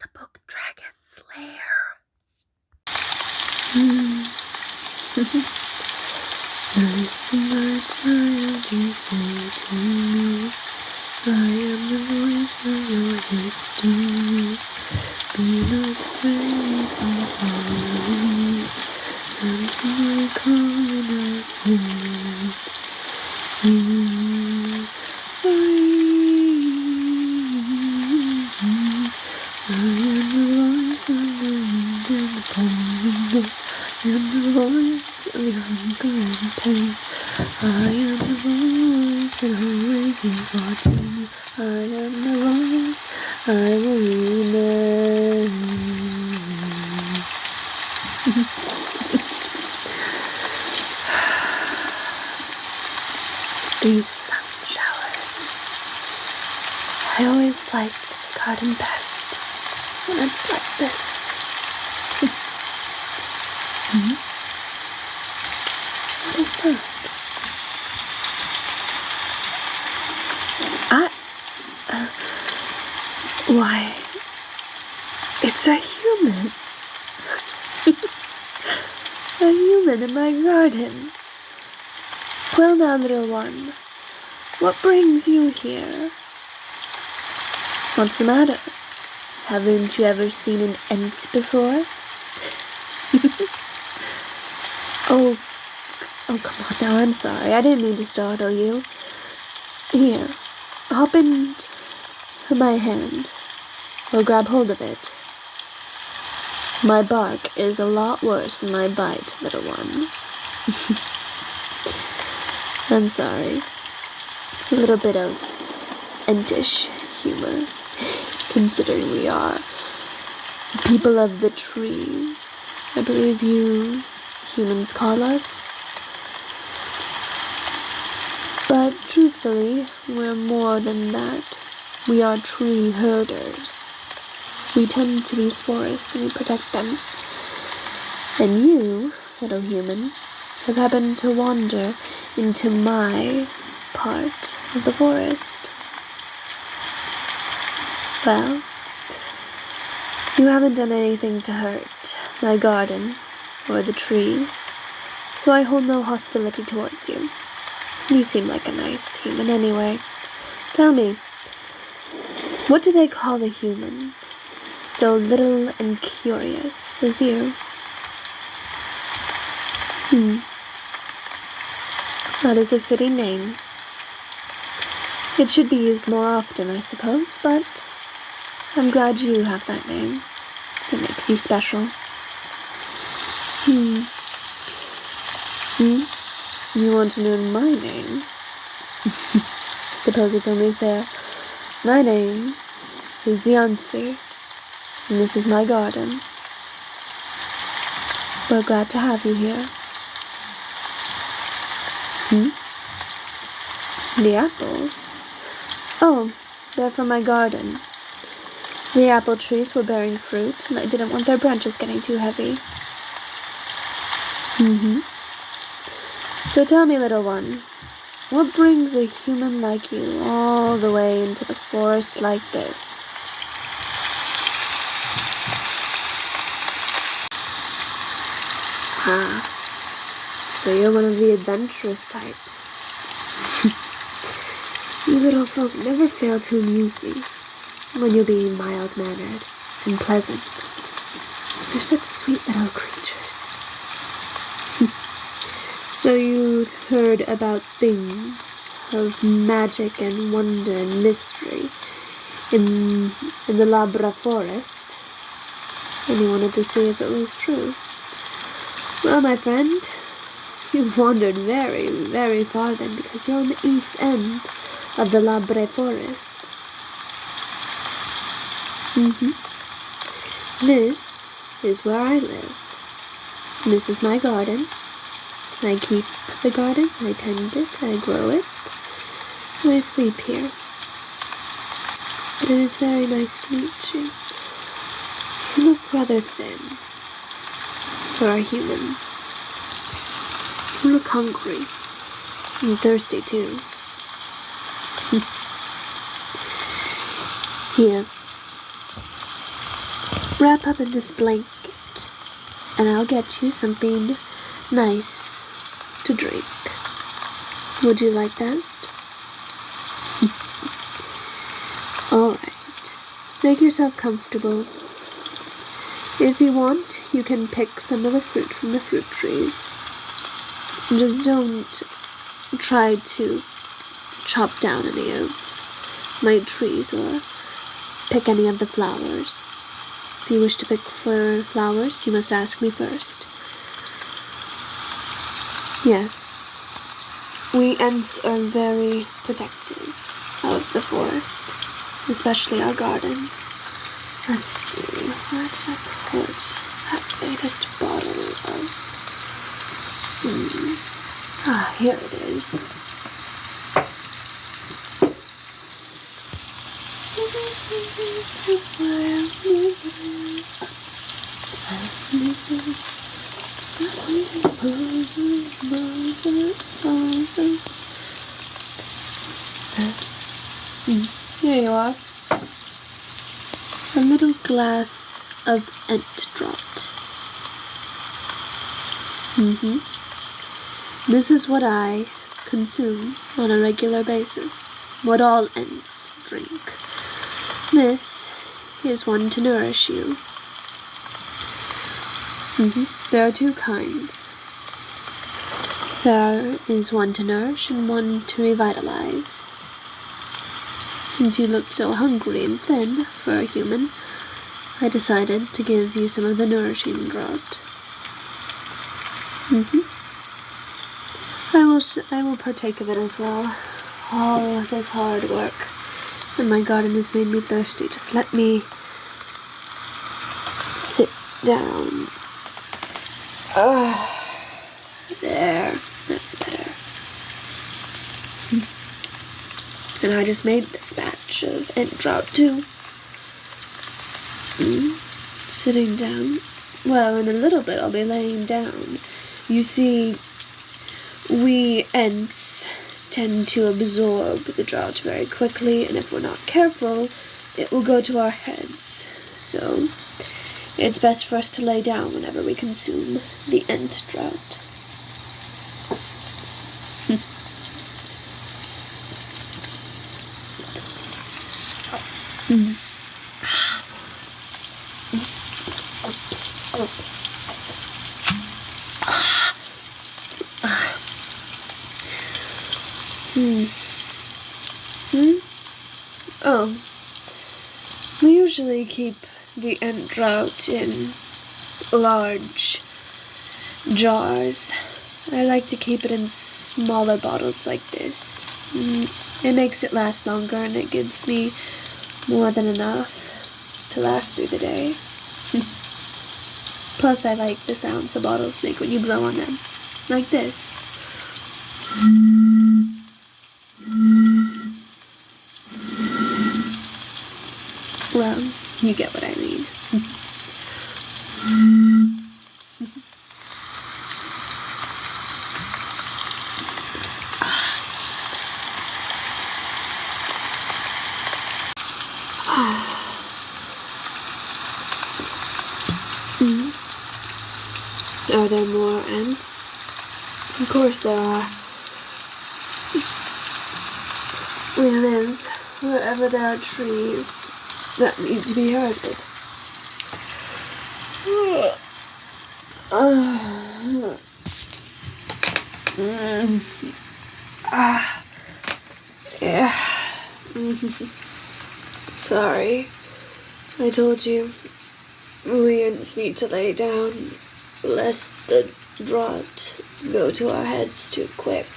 the book Dragon's Lair. Listen, my child, you say to me, I am the voice of your history. Be not afraid of following me. Answer my call when I say it. You I am the voice of the wind and the pouring. I am the voice of your hunger and pain. I am the voice that always is watching you. I am the voice I will remain. These sun showers. I always like the garden best when it's like this. What is that? Why, it's a human. A human in my garden. Well now, little one, what brings you here? What's the matter? Haven't you ever seen an Ent before? Oh, come on now, I'm sorry. I didn't mean to startle you. Here, hop into my hand, or grab hold of it. My bark is a lot worse than my bite, little one. I'm sorry. It's a little bit of Entish humor, considering we are people of the trees. I believe you humans call us. But truthfully, we're more than that. We are tree herders. We tend to these forests and we protect them. And you, little human, have happened to wander into my part of the forest. Well, you haven't done anything to hurt my garden or the trees, so I hold no hostility towards you. You seem like a nice human anyway. Tell me, what do they call a human so little and curious as you? That is a fitting name. It should be used more often, I suppose, but I'm glad you have that name. It makes you special. You want to know my name? I suppose it's only fair. My name is Ianthe, and this is my garden. We're glad to have you here. The apples? Oh, they're from my garden. The apple trees were bearing fruit, and I didn't want their branches getting too heavy. So tell me, little one, what brings a human like you all the way into the forest like this? So you're one of the adventurous types. You little folk never fail to amuse me when you're being mild-mannered and pleasant. You're such sweet little creatures. So you heard about things of magic and wonder and mystery in the Labreh forest, and you wanted to see if it was true. Well, my friend, you've wandered very, very far then, because you're on the east end of the Labreh forest. This is where I live. This is my garden. I keep the garden, I tend it, I grow it, and I sleep here. But it is very nice to meet you. You look rather thin for a human. You look hungry and thirsty too. Here, wrap up in this blanket, and I'll get you something nice to drink. Would you like that? Alright, make yourself comfortable. If you want, you can pick some of the fruit from the fruit trees. Just don't try to chop down any of my trees or pick any of the flowers. If you wish to pick flowers, you must ask me first. Yes, we Ents are very protective of the forest, especially our gardens. Let's see, where did I put that latest bottle of... Ah, here it is. Here you are. A little glass of Ent dropped. This is what I consume on a regular basis, what all Ents drink. This is one to nourish you. There are two kinds. There is one to nourish and one to revitalize. Since you looked so hungry and thin for a human, I decided to give you some of the nourishing draught. I will partake of it as well. All of this hard work, and my garden has made me thirsty. Just let me sit down. There, that's better. And I just made this batch of Ent drought too. Sitting down. Well, in a little bit I'll be laying down. You see, we Ents tend to absorb the drought very quickly, and if we're not careful, it will go to our heads. So, it's best for us to lay down whenever we consume the Ent drought. Oh, we usually keep the Ent drought in large jars. I like to keep it in smaller bottles like this. It makes it last longer, and it gives me more than enough to last through the day. Plus, I like the sounds the bottles make when you blow on them, like this. Well, you get what I mean. Are there more Ents? Of course there are. We live wherever there are trees that need to be herded. Yeah. Sorry. I told you, we Ents need to lay down, lest the drought go to our heads too quick.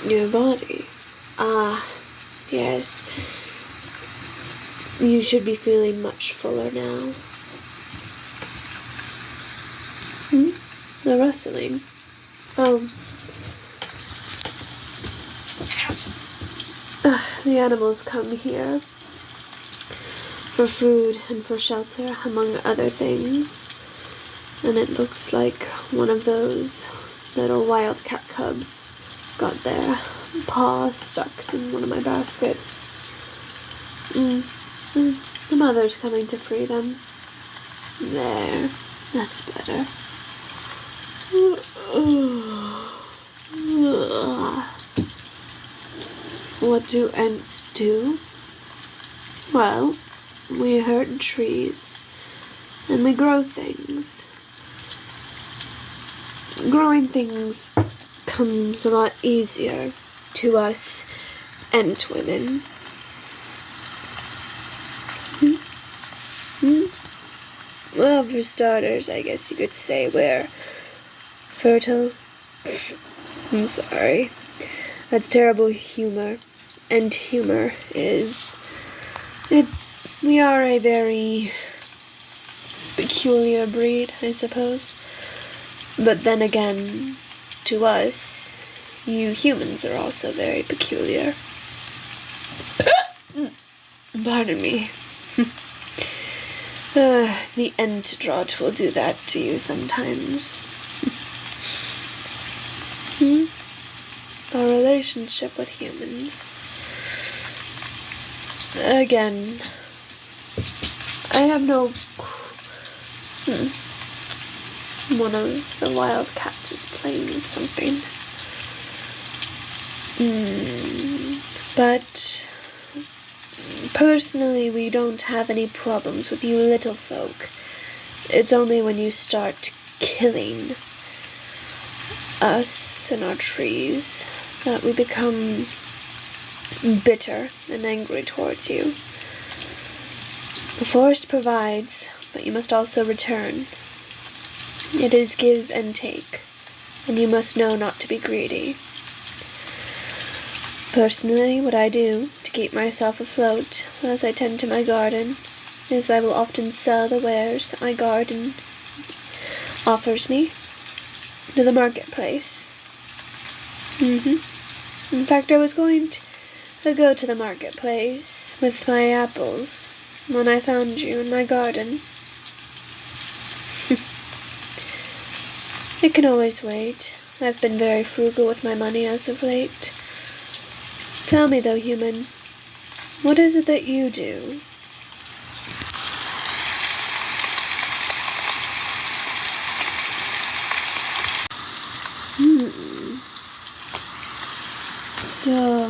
Your body. Ah, yes. You should be feeling much fuller now. The rustling. Oh. The animals come here for food and for shelter, among other things. And it looks like one of those little wildcat cubs got there paw stuck in one of my baskets. The mother's coming to free them. There, that's better. What do Ents do? Well, we herd trees, and we grow things. Growing things comes a lot easier to us Ent women. Well, for starters, I guess you could say we're fertile. I'm sorry. That's terrible humor. And humor is... we are a very peculiar breed, I suppose. But then again, to us, you humans are also very peculiar. Pardon me. The Ent drought will do that to you sometimes. Our relationship with humans. Again, I have no... One of the wildcats is playing with something. But personally, we don't have any problems with you little folk. It's only when you start killing us and our trees that we become bitter and angry towards you. The forest provides, but you must also return. It is give and take, and you must know not to be greedy. Personally, what I do to keep myself afloat as I tend to my garden is I will often sell the wares that my garden offers me to the marketplace. In fact, I was going to go to the marketplace with my apples when I found you in my garden. It can always wait. I've been very frugal with my money as of late. Tell me though, human, what is it that you do? So,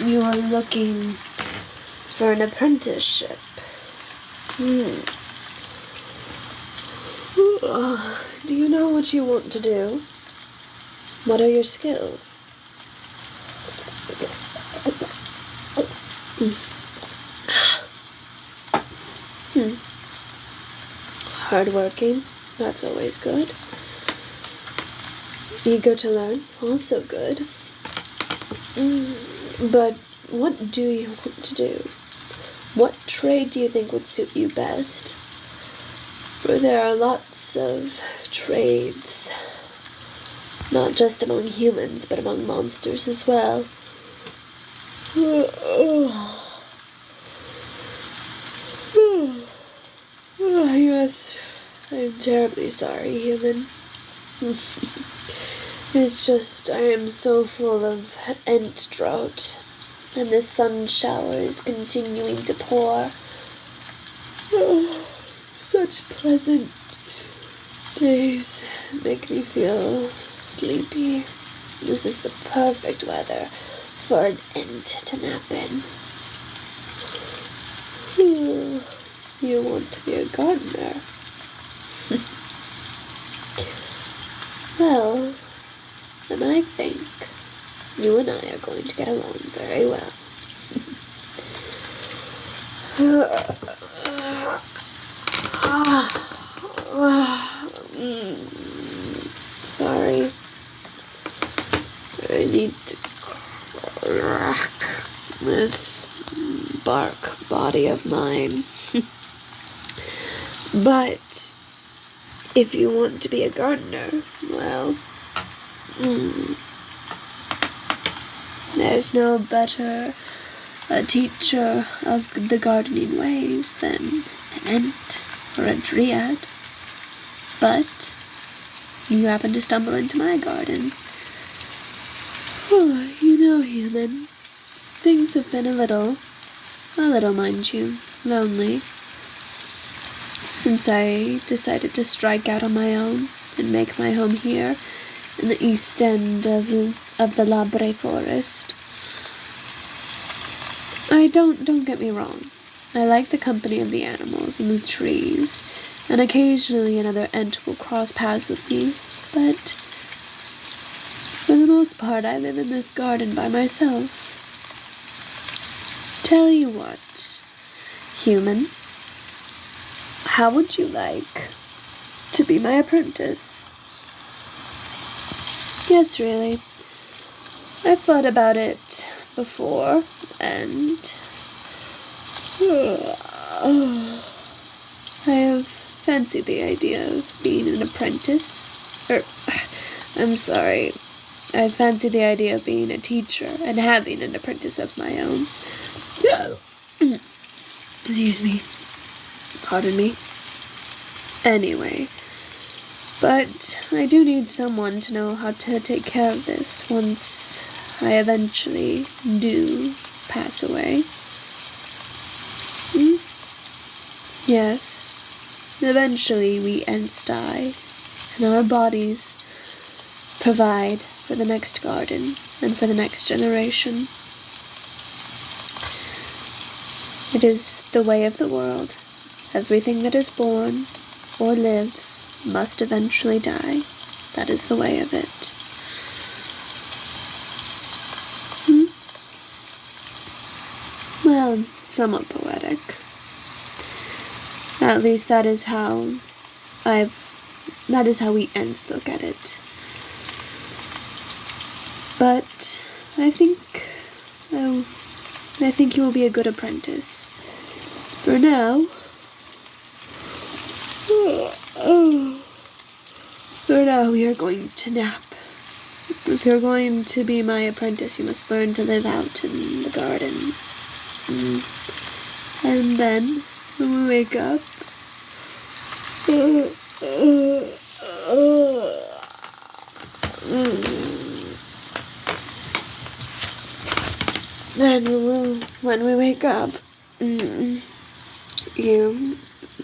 you are looking for an apprenticeship. Do you know what you want to do? What are your skills? Hardworking, that's always good. Eager to learn, also good. But what do you want to do? What trade do you think would suit you best? For there are lots of trades, not just among humans, but among monsters as well. Yes, I'm terribly sorry, human. It's just, I am so full of Ent drought, and the sun shower is continuing to pour. Such pleasant days make me feel sleepy. This is the perfect weather for an Ent to nap in. You want to be a gardener? Well, then I think you and I are going to get along very well. Sorry. I need to crack this bark body of mine. But if you want to be a gardener, well, there's no better a teacher of the gardening ways than an Ent or a Dryad. But you happen to stumble into my garden. Oh, you know, human, things have been a little, mind you, lonely since I decided to strike out on my own and make my home here in the east end of the Labreh forest. Don't get me wrong. I like the company of the animals and the trees, and occasionally another Ent will cross paths with me, but for the most part I live in this garden by myself. Tell you what, human, how would you like to be my apprentice? Yes, really. I've thought about it before, and I have fancied the idea of being an apprentice. I'm sorry, I fancied the idea of being a teacher and having an apprentice of my own. Excuse me. Pardon me. Anyway, but I do need someone to know how to take care of this once I eventually do pass away. Yes, eventually we Ents die, and our bodies provide for the next garden and for the next generation. It is the way of the world. Everything that is born or lives must eventually die. That is the way of it. Well, somewhat poetic. At least that is how we Ents look at it. But I think you will be a good apprentice. For now, we are going to nap. If you're going to be my apprentice, you must learn to live out in the garden. And then, when we wake up, when we wake up,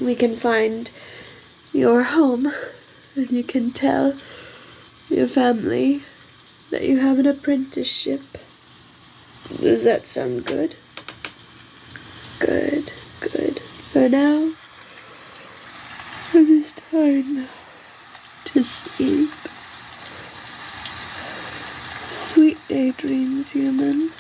we can find your home, and you can tell your family that you have an apprenticeship. Does that sound good? Good. For now, it is time to sleep. Sweet daydreams, human.